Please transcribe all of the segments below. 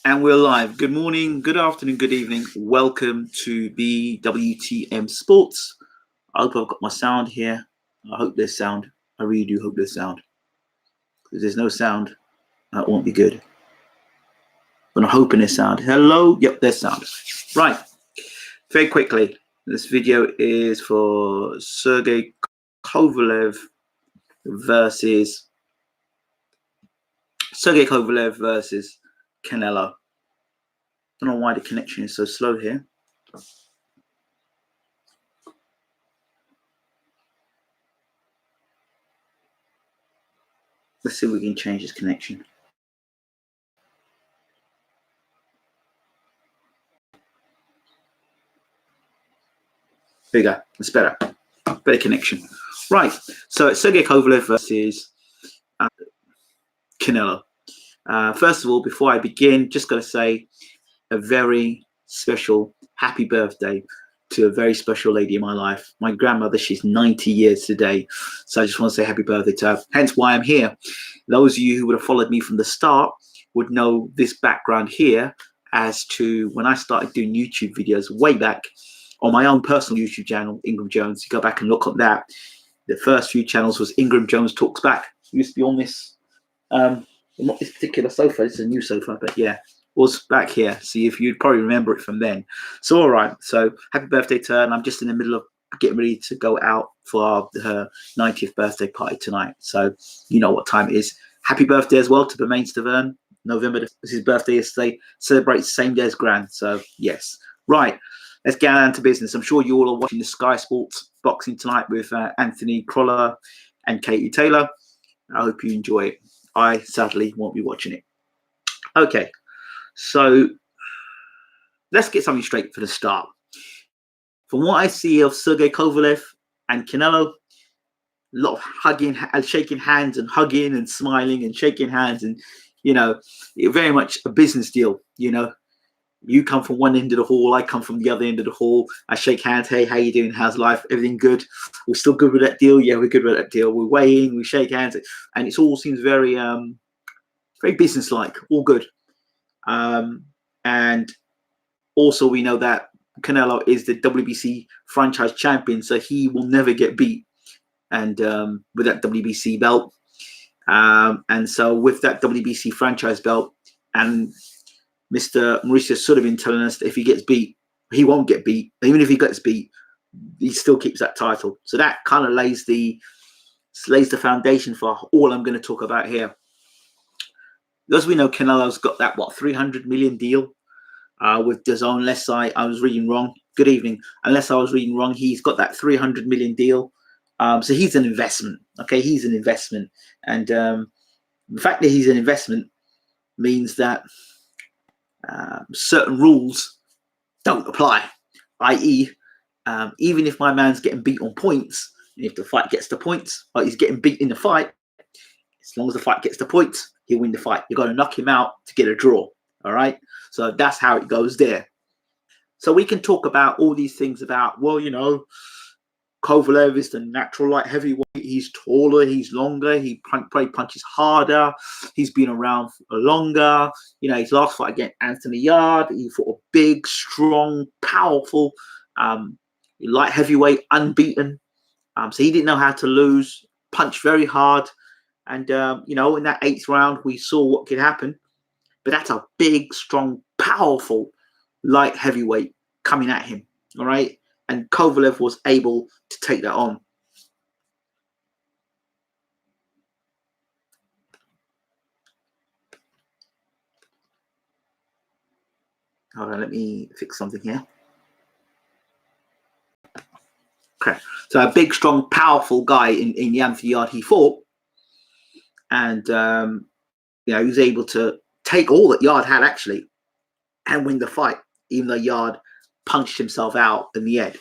And we're live. Good morning, good afternoon, good evening. Welcome to BWTM Sports. I hope I've got my sound here. I hope there's sound. I really do hope there's sound. If there's no sound, that won't be good. But I'm hoping there's sound. Hello? Yep, there's sound. Right. Very quickly, this video is for Sergey Kovalev versus Canelo. I don't know why the connection is so slow here. Let's see if we can change this connection. There you go. That's better. Better connection. Right. So it's Sergey Kovalev versus Canelo. First of all, before I begin, just got to say a very special happy birthday to a very special lady in my life. My grandmother, she's 90 years today. So I just want to say happy birthday to her. Hence why I'm here. Those of you who would have followed me from the start would know this background here as to when I started doing YouTube videos way back on my own personal YouTube channel, Ingram Jones. You go back and look at that. The first few channels was Ingram Jones Talks Back. It used to be on this, not this particular sofa. It's a new sofa, but yeah, was back here. See if you'd probably remember it from then. So all right. So happy birthday to her, and I'm just in the middle of getting ready to go out for her 90th birthday party tonight. So you know what time it is. Happy birthday as well to Bermain Stavern. November, this is his birthday yesterday. Celebrates the same day as Gran. So yes, right. Let's get down to business. I'm sure you all are watching the Sky Sports boxing tonight with Anthony Crolla and Katie Taylor. I hope you enjoy it. I sadly won't be watching it. Okay, so let's get something straight for the start. From what I see of Sergey Kovalev and Canelo, a lot of hugging and shaking hands and hugging and smiling and shaking hands, and you know, very much a business deal. You know, you come from one end of the hall, I come from the other end of the hall. I shake hands. Hey, how you doing? How's life? Everything good? We're still good with that deal. Yeah, we're good with that deal. We're weighing. We shake hands, and it all seems very, very business-like. All good. And also, we know that Canelo is the WBC franchise champion, so he will never get beat. And with that WBC belt, and so with that WBC franchise belt, and Mr. Mauricio Sullivan telling us that if he gets beat, he won't get beat. Even if he gets beat, he still keeps that title. So that kind of lays the foundation for all I'm going to talk about here. As we know, Canelo's got that, 300 million deal with Dazn, unless I was reading wrong. Good evening. Unless I was reading wrong, he's got that 300 million deal. So he's an investment. Okay, he's an investment. And the fact that he's an investment means that certain rules don't apply, i.e., even if my man's getting beat on points, and if the fight gets to points, or he's getting beat in the fight, as long as the fight gets to points, he'll win the fight. You've got to knock him out to get a draw. All right, so that's how it goes there. So we can talk about all these things about, well, you know, Kovalev is the natural light heavyweight. He's taller, he's longer, he probably punches harder, he's been around for longer. You know, his last fight against Anthony Yard, he fought a big, strong, powerful light heavyweight, unbeaten. So he didn't know how to lose, punched very hard. And, you know, in that 8th round, we saw what could happen. But that's a big, strong, powerful light heavyweight coming at him, all right? And Kovalev was able to take that on. Hold on, let me fix something here. Okay, so a big, strong, powerful guy in the Anthony Yard he fought. And, you know, he was able to take all that Yard had, actually, and win the fight, even though Yard punched himself out in the end.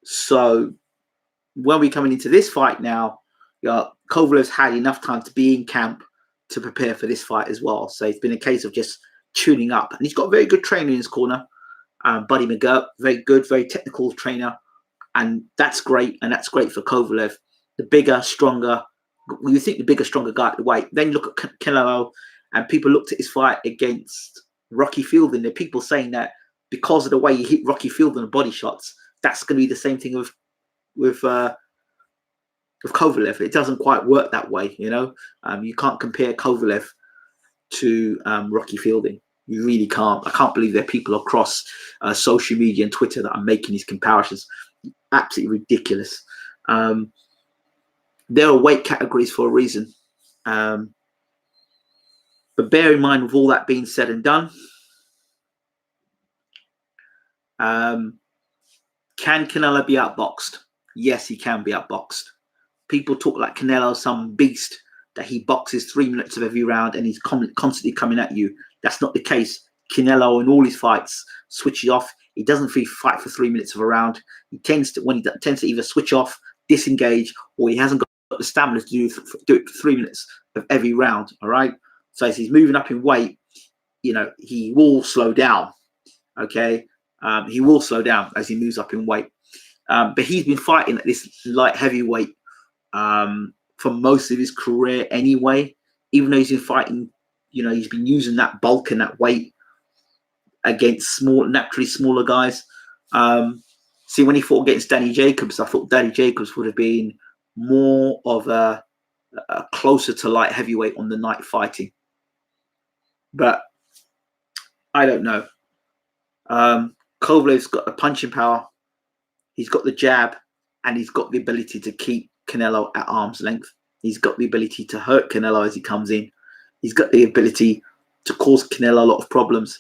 So when we're coming into this fight now, Kovalev's had enough time to be in camp to prepare for this fight as well. So it's been a case of just tuning up. And he's got a very good trainer in his corner, Buddy McGirt, very good, very technical trainer. And that's great. And that's great for Kovalev. The bigger, stronger, you think the bigger, stronger guy at the weight. Then you look at Canelo, And people looked at his fight against Rocky Fielding. There are people saying that because of the way he hit Rocky Fielding and body shots, that's going to be the same thing with Kovalev. It doesn't quite work that way, you know. You can't compare Kovalev to Rocky Fielding. You really can't. I can't believe there are people across social media and Twitter that are making these comparisons. Absolutely ridiculous. There are weight categories for a reason. But bear in mind, with all that being said and done, can Canelo be outboxed? Yes, he can be outboxed. People talk like Canelo, some beast, that he boxes 3 minutes of every round and he's constantly coming at you. That's not the case. Canelo, in all his fights, switches off. He doesn't fight for 3 minutes of a round. He tends to either switch off, disengage, or he hasn't got the stamina to do it for 3 minutes of every round. All right. So as he's moving up in weight, you know, he will slow down. Okay. He will slow down as he moves up in weight. But he's been fighting at this light heavyweight for most of his career anyway. Even though he's been fighting, you know, he's been using that bulk and that weight against naturally smaller guys. See, when he fought against Danny Jacobs, I thought Danny Jacobs would have been more of a closer to light heavyweight on the night fighting. But I don't know. Kovalev's got the punching power. He's got the jab, and he's got the ability to keep Canelo at arm's length. He's got the ability to hurt Canelo as he comes in. He's got the ability to cause Canelo a lot of problems.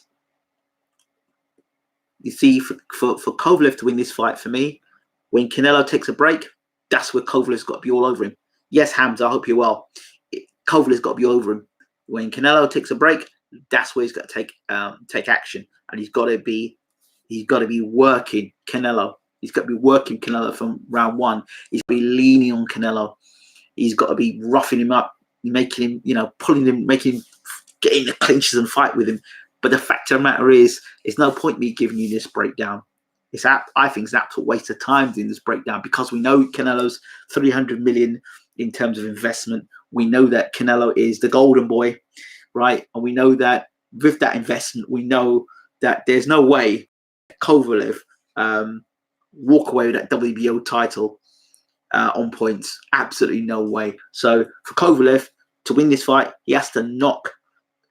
You see, for Kovalev to win this fight, for me, when Canelo takes a break, that's where Kovalev's got to be all over him. Yes, Hamza, I hope you're well. Kovalev's got to be all over him. When Canelo takes a break, that's where he's got to take action, and he's got to be working Canelo. He's got to be working Canelo from round one. He's got to be leaning on Canelo. He's got to be roughing him up, making him, you know, pulling him, making him get in the clinches and fight with him. But the fact of the matter is, it's no point me giving you this breakdown. I think it's an absolute waste of time doing this breakdown, because we know Canelo's 300 million in terms of investment. We know that Canelo is the golden boy, right? And we know that with that investment, we know that there's no way Kovalev walk away with that WBO title on points. Absolutely no way. So for Kovalev to win this fight, he has to knock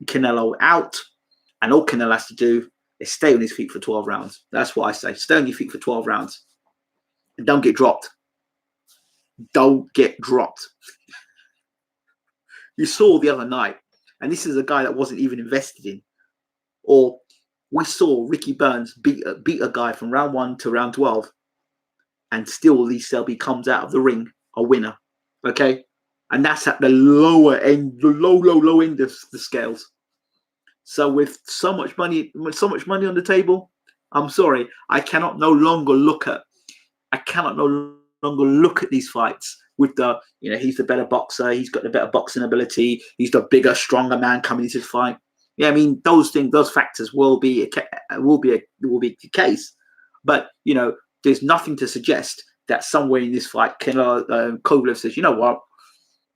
Canelo out, and all Canelo has to do is stay on his feet for 12 rounds. That's what I say. Stay on your feet for 12 rounds. And don't get dropped. Don't get dropped. You saw the other night, and this is a guy that wasn't even invested in. Or we saw Ricky Burns beat a guy from round 1 to round 12, and still Lee Selby comes out of the ring a winner. Okay? And that's at the lower end, the low end of the scales. So with so much money on the table, I'm sorry, I cannot no longer look at these fights with the, you know, he's the better boxer, he's got the better boxing ability, he's the bigger, stronger man coming into the fight. Yeah, I mean, those factors will be the case. But, you know, there's nothing to suggest that somewhere in this fight, Kovalev says, you know what,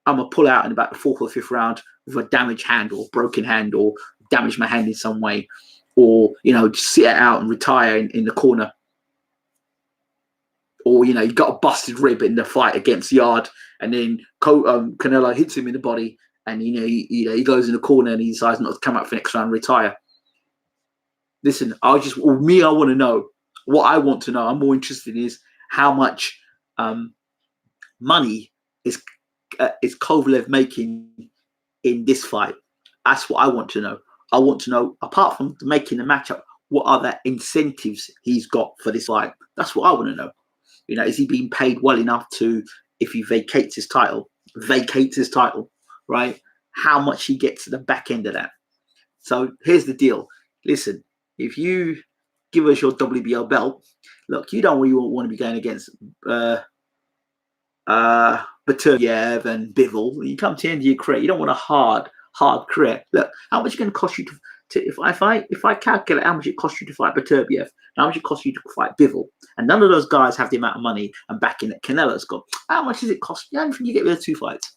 I'm going to pull out in about the 4th or 5th round with a damaged hand or broken hand, or damage my hand in some way, or, you know, just sit it out and retire in the corner. Or, you know, you got a busted rib in the fight against Yard, and then Canelo hits him in the body, and, you know, he goes in the corner and he decides not to come out for next round and retire. Listen, I want to know. What I want to know, I'm more interested in, is how much money is Kovalev making in this fight. That's what I want to know. I want to know, apart from making the matchup, what other incentives he's got for this fight. That's what I want to know. You know, is he being paid well enough to, if he vacates his title, right? How much he gets at the back end of that. So here's the deal. Listen, if you give us your WBO belt, look, you don't really want to be going against Baturyev and Bivol. You come to the end of your career, you don't want a hard career. Look, how much is it going to cost you to if I calculate how much it costs you to fight Baturyev, how much it costs you to fight Bivol, and none of those guys have the amount of money and backing that Canelo's got, how much does it cost? How much do you get with the 2 fights?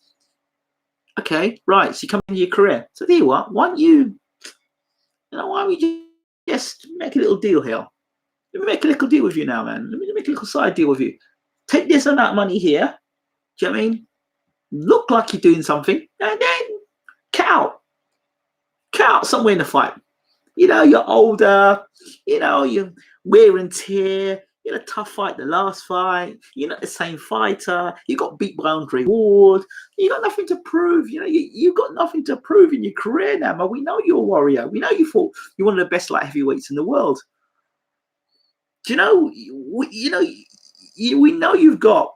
Okay, right. So you come into your career. So there you are. Why don't you why don't we just make a little deal here? Let me make a little deal with you now, man. Let me make a little side deal with you. Take this amount of money here. Do you know what I mean? Look like you're doing something, and then cut out somewhere in the fight. You're older. You're wear and tear. You had a tough fight the last fight. You're not the same fighter. You got beat by Andre Ward. You got nothing to prove. You've got nothing to prove in your career now, man. We know you're a warrior. We know you fought. You're one of the best light heavyweights in the world. Do you know? We know you've got.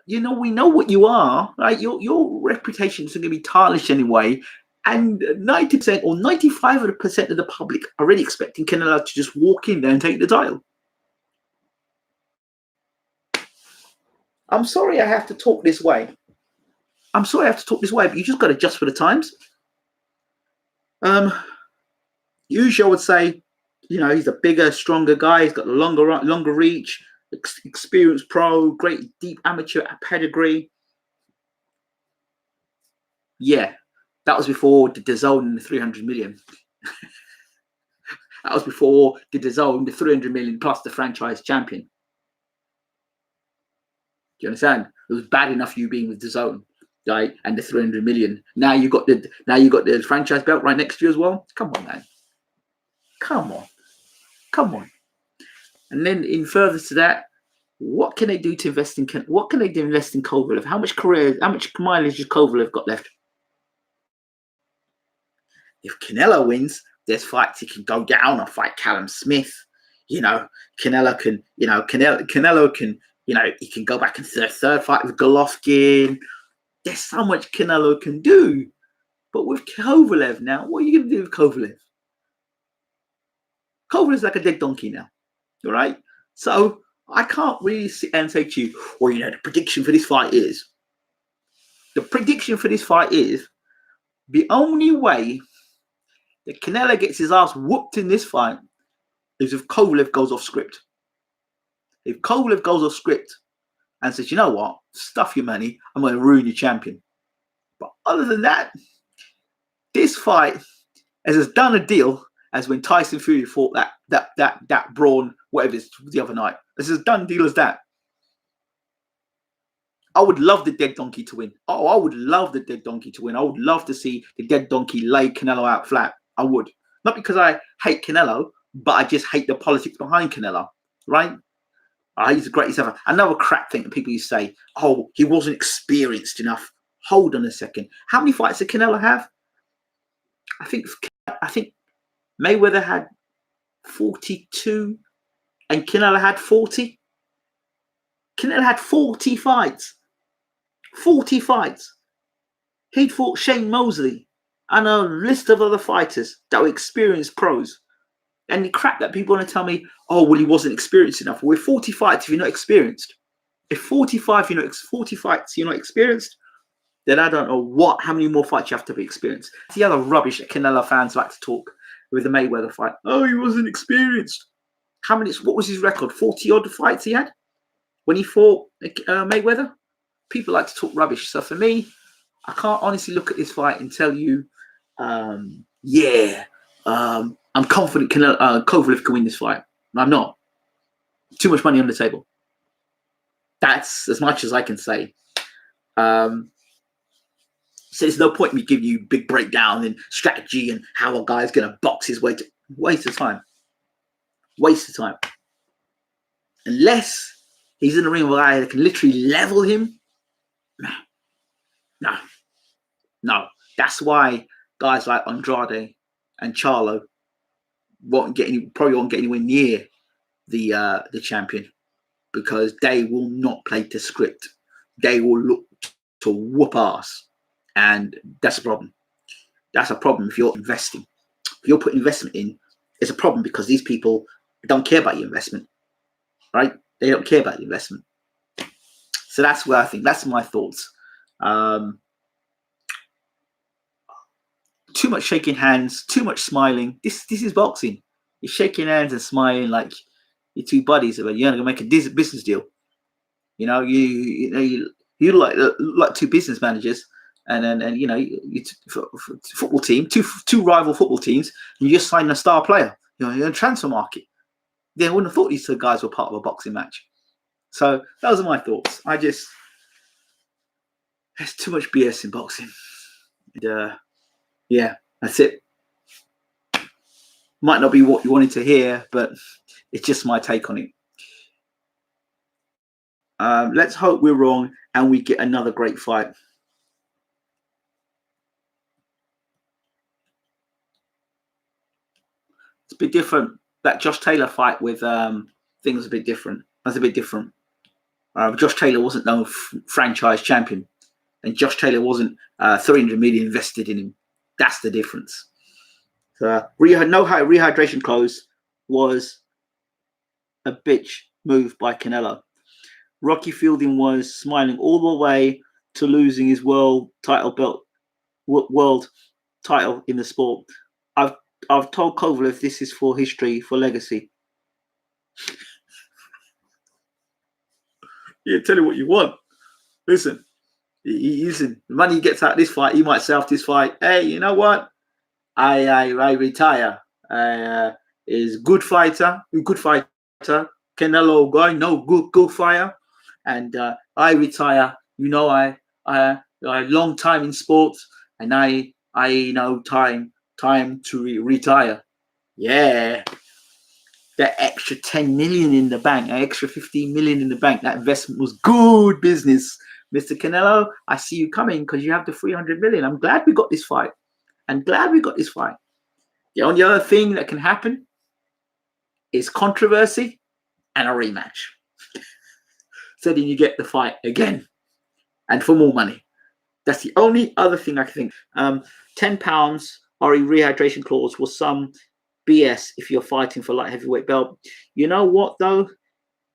We know what you are. Right? Your reputation is going to be tarnished anyway. And 90% or 95% of the public are already expecting Canelo to just walk in there and take the title. I'm sorry I have to talk this way. But you just got to adjust for the times. Usually I would say, he's a bigger, stronger guy. He's got the longer reach, experienced pro, great deep amateur pedigree. Yeah, that was before the Dazn and the 300 million. That was before the Dazn, the 300 million plus the franchise champion. Do you understand? It was bad enough you being with Dazn, right? And the 300 million. Now you got the franchise belt right next to you as well. Come on, man. Come on. And then in further to that, what can they do to invest in? What can they do invest in Kovalev? How much mileage has Kovalev got left? If Canelo wins, there's fights he can go down and fight Callum Smith. Canelo can. Canelo can. He can go back and third fight with Golovkin. There's so much Canelo can do. But with Kovalev now, what are you going to do with Kovalev? Kovalev's like a dead donkey now. All right? So I can't really sit and say to you, well, the prediction for this fight is. The prediction for this fight is the only way that Canelo gets his ass whooped in this fight is if Kovalev goes off script. If Kovalev goes off script and says, you know what, stuff your money, I'm going to ruin your champion. But other than that, this fight is as done a deal as when Tyson Fury fought that Braun, whatever it is, the other night. It's as done deal as that. I would love the dead donkey to win. Oh, I would love the dead donkey to win. I would love to see the dead donkey lay Canelo out flat. I would. Not because I hate Canelo, but I just hate the politics behind Canelo, right? He's the greatest ever. Another crap thing that people used to say, oh, he wasn't experienced enough. Hold on a second. How many fights did Canelo have? I think Mayweather had 42 and Canelo had 40. Canelo had 40 fights. 40 fights. He'd fought Shane Mosley and a list of other fighters that were experienced pros. And the crap that people want to tell me, oh, well, he wasn't experienced enough. Well, with 40 fights, if you're not experienced, if 40 fights you're not experienced, then I don't know how many more fights you have to be experienced. It's the other rubbish that Canelo fans like to talk with the Mayweather fight. Oh, he wasn't experienced. What was his record? 40 odd fights he had when he fought Mayweather? People like to talk rubbish. So for me, I can't honestly look at this fight and tell you, I'm confident Kovalev can win this fight. I'm not. Too much money on the table. That's as much as I can say. So there's no point in me giving you big breakdown and strategy and how a guy's going to box his way to. Waste of time. Unless he's in the ring with a guy that can literally level him. No. That's why guys like Andrade and Charlo probably won't get anywhere near the champion, because they will not play to script. They will look to whoop ass, and that's a problem. That's a problem if you're investing. If you're putting investment in, it's a problem because these people don't care about your investment, right? They don't care about the investment. So that's where I think, that's my thoughts. Too much shaking hands, too much smiling. This is boxing. You're shaking hands and smiling like your two buddies, but you're gonna make a business deal. You like two business managers and you know, football team, two rival football teams, and you just sign a star player. You know, you're in a transfer market. They wouldn't have thought these two guys were part of a boxing match. So those are my thoughts. There's too much BS in boxing. And, yeah, that's it. Might not be what you wanted to hear, but it's just my take on it. Let's hope we're wrong and we get another great fight. It's a bit different. That Josh Taylor fight with thing was a bit different. That's a bit different. Josh Taylor wasn't no franchise champion, and Josh Taylor wasn't 300 million invested in him. That's the difference. So rehydration close was a bitch move by Canelo. Rocky Fielding was smiling all the way to losing his world title in the sport. I've told Kovalev this is for history, for legacy. Yeah, tell him what you want. Listen, the money he gets out of this fight, he might say after this fight, hey, you know what? I retire. Is good fighter. Canelo guy, no good fighter. And I retire. You know, I long time in sports, and I know time to retire. Yeah. That extra 10 million in the bank, an extra 15 million in the bank, that investment was good business. Mr. Canelo, I see you coming because you have the 300 million. I'm glad we got this fight. The only other thing that can happen is controversy and a rematch. So then you get the fight again and for more money. That's the only other thing I can think. £10 or a rehydration clause was some BS if you're fighting for light heavyweight belt. You know what though?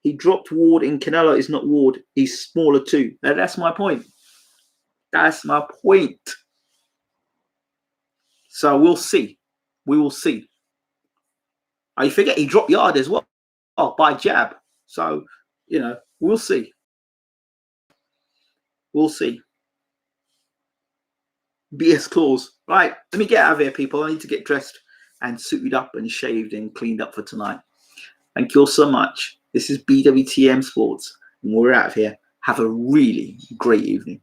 He dropped Ward in Canelo is not Ward. He's smaller too. That's my point. So we'll see. We will see. I forget he dropped Yard as well. Oh, by jab. So, you know, we'll see. BS clause. Right. Let me get out of here, people. I need to get dressed and suited up and shaved and cleaned up for tonight. Thank you all so much. This is BWTM Sports, and we're out of here. Have a really great evening.